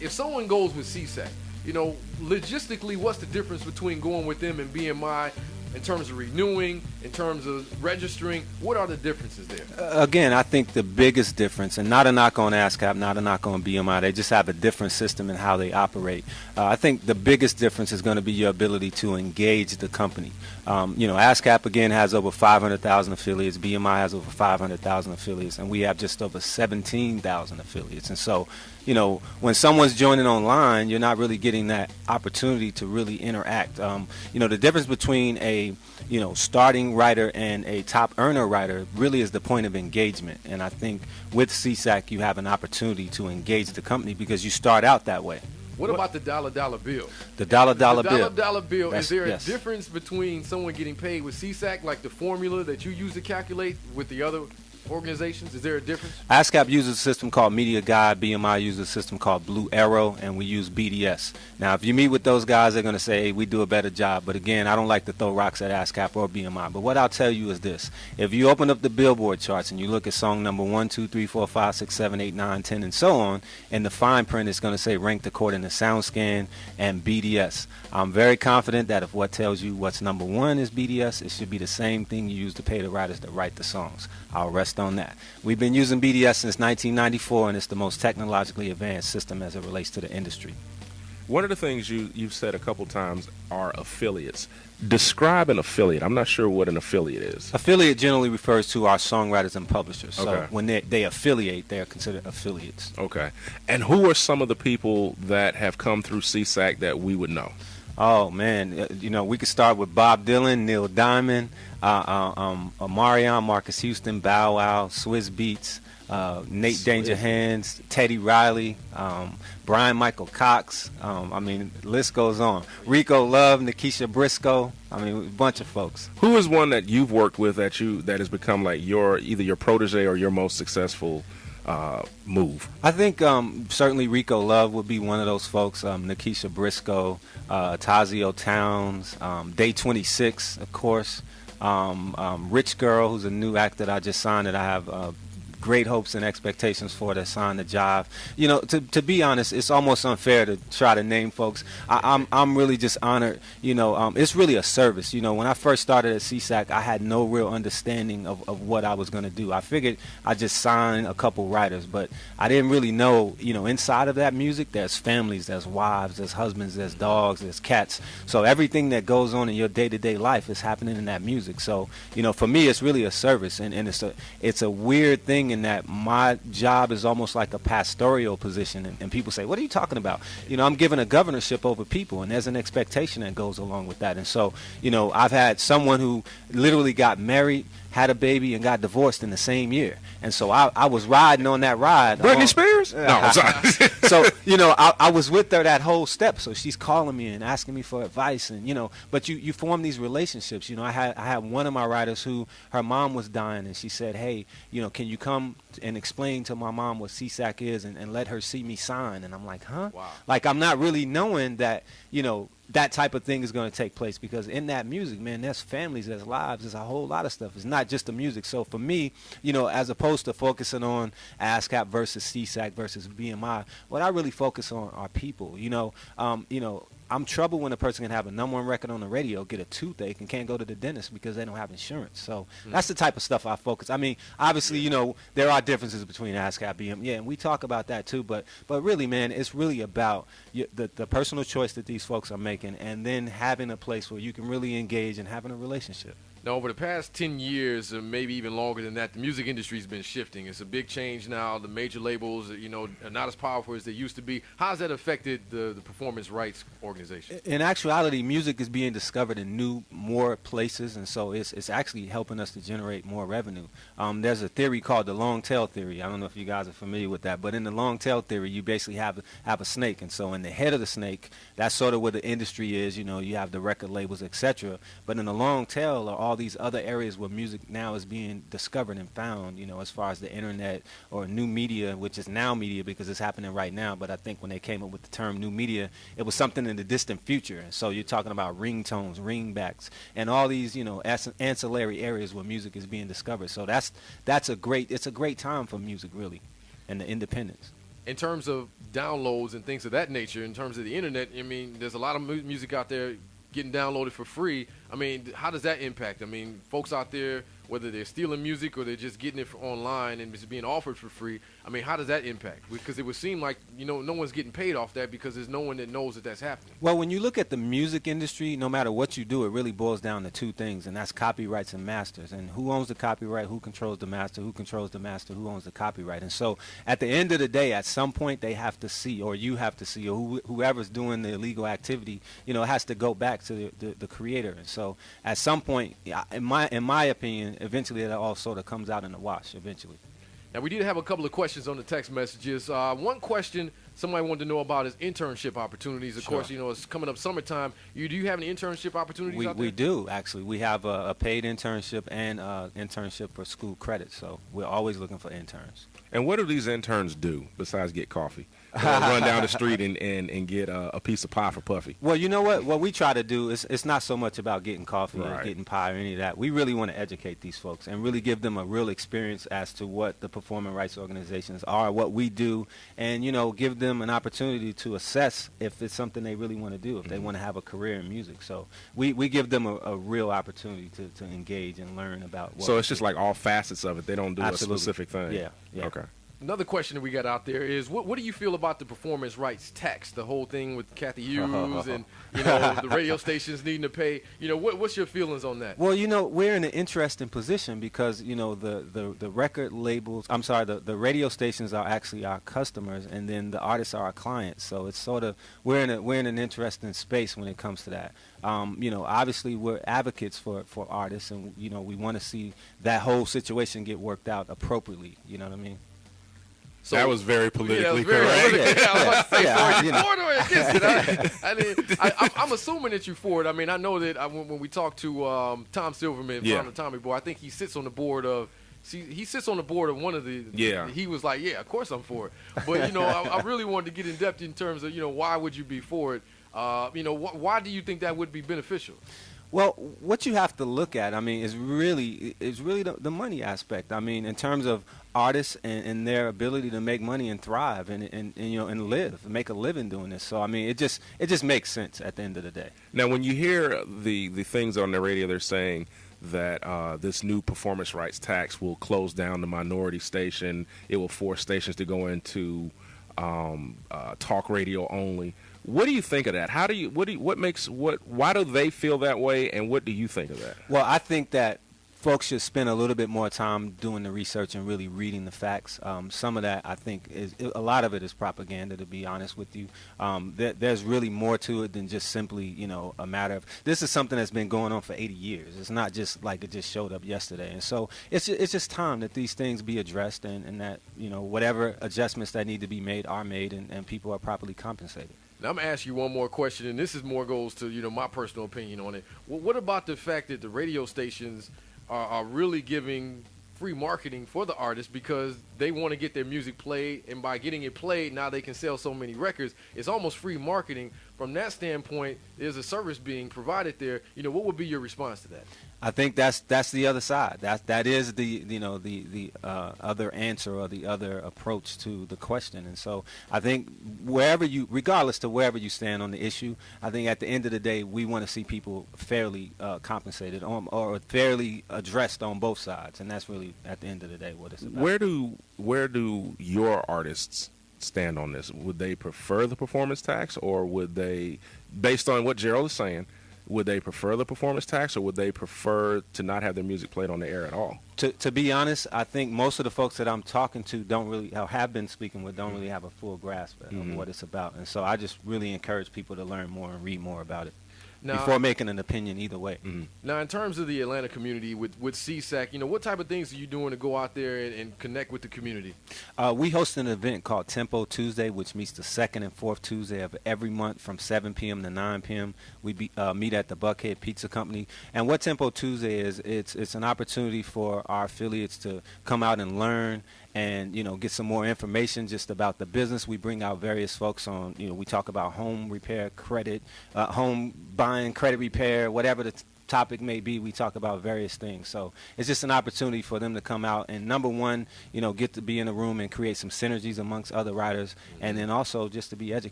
If someone goes with SESAC, logistically, what's the difference between going with them and BMI in terms of renewing, in terms of registering? What are the differences there? Again, I think the biggest difference, and not a knock on ASCAP, not a knock on BMI, they just have a different system in how they operate. I think the biggest difference is going to be your ability to engage the company. ASCAP, again, has over 500,000 affiliates. BMI has over 500,000 affiliates, and we have just over 17,000 affiliates. And so, when someone's joining online, you're not really getting that opportunity to really interact. The difference between a starting writer and a top earner writer really is the point of engagement. And I think with SESAC, you have an opportunity to engage the company because you start out that way. What about the dollar bill? The dollar bill. Dollar bill. Is there a difference between someone getting paid with SESAC, like the formula that you use to calculate, with the other organizations? Is there a difference? ASCAP uses a system called Media Guide. BMI uses a system called Blue Arrow, and we use BDS. Now, if you meet with those guys, they're going to say, hey, we do a better job. But again, I don't like to throw rocks at ASCAP or BMI. But what I'll tell you is this. If you open up the Billboard charts and you look at song number 1, 2, 3, 4, 5, 6, 7, 8, 9, 10, and so on, and the fine print is going to say ranked according to SoundScan and BDS. I'm very confident that if what tells you what's number 1 is BDS, it should be the same thing you use to pay the writers that write the songs. I'll rest on that. We've been using BDS since 1994, and it's the most technologically advanced system as it relates to the industry. One of the things you've said a couple times are affiliates. Describe an affiliate. I'm not sure what an affiliate is. Affiliate generally refers to our songwriters and publishers. So Okay. when they affiliate, they are considered affiliates. Okay. And who are some of the people that have come through CSAC that we would know? Oh, man. We could start with Bob Dylan, Neil Diamond, Omarion, Marcus Houston, Bow Wow, Swizz Beatz, Nate Danger Hands, Teddy Riley, Brian Michael Cox. The list goes on. Rico Love, Nikisha Briscoe. A bunch of folks. Who is one that you've worked with that has become like either your protege or your most successful move? I think certainly Rico Love would be one of those folks. Nikisha Briscoe, Tazio Towns, Day 26, of course. Rich Girl, who's a new act that I just signed that I have great hopes and expectations for, that signed the job. To be honest, it's almost unfair to try to name folks. I'm really just honored. It's really a service. When I first started at CSAC, I had no real understanding of what I was going to do. I figured I just signed a couple writers, but I didn't really know, inside of that music, there's families, there's wives, there's husbands, there's dogs, there's cats. So everything that goes on in your day-to-day life is happening in that music. So, for me, it's really a service, and it's a weird thing in that my job is almost like a pastoral position, and people say, what are you talking about? I'm given a governorship over people, and there's an expectation that goes along with that. And so, I've had someone who literally got married, had a baby, and got divorced in the same year. And so I was riding on that ride. Britney Spears? No, I'm sorry. So, I was with her that whole step. So she's calling me and asking me for advice. And, but you form these relationships. I had one of my writers who, her mom was dying, and she said, hey, can you come and explain to my mom what CSAC is and let her see me sign? And I'm like, huh? Wow. Like, I'm not really knowing that, that type of thing is going to take place, because in that music, man, there's families, there's lives, there's a whole lot of stuff. It's not just the music. So for me, as opposed to focusing on ASCAP versus CSAC versus BMI, what I really focus on are people. I'm troubled when a person can have a #1 record on the radio, get a toothache, and can't go to the dentist because they don't have insurance. So that's the type of stuff I focus. Obviously, there are differences between ASCAP, BMI, and we talk about that too. But really, man, it's really about the personal choice that these folks are making, and then having a place where you can really engage and having a relationship. Now, over the past 10 years, or maybe even longer than that, the music industry's been shifting. It's a big change now. The major labels, are not as powerful as they used to be. How has that affected the performance rights organization? In actuality, music is being discovered in more places, and so it's actually helping us to generate more revenue. There's a theory called the long tail theory. I don't know if you guys are familiar with that, but in the long tail theory, you basically have a snake, and so in the head of the snake, that's sort of where the industry is. You have the record labels, etc. But in the long tail are all these other areas where music now is being discovered and found, as far as the internet or new media, which is now media because it's happening right now. But I think when they came up with the term new media, it was something in the distant future. And so you're talking about ringtones, ringbacks, and all these, ancillary areas where music is being discovered. So it's a great time for music, really, and the independence. in terms of downloads and things of that nature, in terms of the internet, I mean, there's a lot of music out there getting downloaded for free. I mean, how does that impact? I mean, folks out there, whether they're stealing music or they're just getting it online and it's being offered for free, I mean, how does that impact? Because it would seem like, you know, no one's getting paid off that because there's no one that knows that that's happening. Well, when you look at the music industry, no matter what you do, it really boils down to two things, and that's copyrights and masters. And who owns the copyright, who controls the master, who controls the master, who owns the copyright. And so at the end of the day, at some point they have to see, or you have to see, or whoever's doing the illegal activity, you know, has to go back to the creator. And so at some point, in my opinion, eventually it all sort of comes out in the wash eventually. Now, we did have a couple of questions on the text messages. One question somebody wanted to know about is internship opportunities. Of course, you know, it's coming up summertime. Do you have any internship opportunities out there? We do, actually. We have a paid internship and internship for school credit. So we're always looking for interns. And what do these interns do besides get coffee? Run down the street and get a piece of pie for Puffy? Well, you know what? What we try to do is it's not so much about getting coffee or getting pie or any of that. We really want to educate these folks and really give them a real experience as to what the performing rights organizations are, what we do, and, you know, give them an opportunity to assess if it's something they really want to do, if they want to have a career in music. So we give them a real opportunity to engage and learn about what. So it's just like all facets of it. They don't do Absolutely. a specific thing. Yeah. Okay. Another question that we got out there is, what do you feel about the performance rights tax, the whole thing with Kathy Hughes and, you know, the radio stations needing to pay? You know, what's your feelings on that? Well, you know, we're in an interesting position because, you know, the record labels, the radio stations are actually our customers, and then the artists are our clients. So it's sort of, we're in an interesting space when it comes to that. You know, obviously we're advocates for artists, and, you know, we want to see that whole situation get worked out approprially. You know what I mean? So that was very politically correct. I'm assuming that you're for it. I mean, I know that when we talked to Tom Silverman from the Tommy Boy, I think he sits on the board of. He sits on the board of one of the. Yeah. He was like, "Yeah, of course I'm for it." But, you know, I really wanted to get in depth in terms of, you know, why would you be for it? You know, why do you think that would be beneficial? Well, what you have to look at, I mean, is really the money aspect. I mean, in terms of artists and their ability to make money and thrive and you know, and make a living doing this. So I mean, it just makes sense at the end of the day. Now, when you hear the things on the radio, they're saying that this new performance rights tax will close down the minority station. It will force stations to go into talk radio only. What do you think of that? Why do they feel that way, and what do you think of that? Well, I think that folks should spend a little bit more time doing the research and really reading the facts. Some of that, I think, a lot of it is propaganda, to be honest with you. There's really more to it than just simply, you know, a matter of, this is something that's been going on for 80 years. It's not just like it just showed up yesterday. And so it's just time that these things be addressed and that, you know, whatever adjustments that need to be made are made and people are properly compensated. Now, I'm going to ask you one more question, and this is more goes to, you know, my personal opinion on it. What about the fact that the radio stations are really giving free marketing for the artists because they want to get their music played, and by getting it played, now they can sell so many records. It's almost free marketing. From that standpoint, there's a service being provided there. You know, what would be your response to that? I think that's the other side. That is the other answer or the other approach to the question. And so I think regardless to wherever you stand on the issue, I think at the end of the day we want to see people fairly compensated or fairly addressed on both sides, and that's really at the end of the day what it's about. Where do your artists stand on this? Would they prefer the performance tax, or would they, based on what Gerald is saying, would they prefer the performance tax, or would they prefer to not have their music played on the air at all? To be honest, I think most of the folks that I'm talking to don't really, or have been speaking with, don't really have a full grasp of what it's about. And so I just really encourage people to learn more and read more about it before making an opinion either way. Now, in terms of the Atlanta community with SESAC, you know, what type of things are you doing to go out there and connect with the community? We host an event called Tempo Tuesday, which meets the second and fourth Tuesday of every month from 7 p.m. to 9 p.m. We meet at the Buckhead Pizza Company. And what Tempo Tuesday is, it's an opportunity for our affiliates to come out and learn and, you know, get some more information just about the business. We bring out various folks on, you know, we talk about home repair, credit, home buying, credit repair, whatever the topic may be, we talk about various things. So it's just an opportunity for them to come out and, number one, get to be in a room and create some synergies amongst other writers, and then also just to be educated.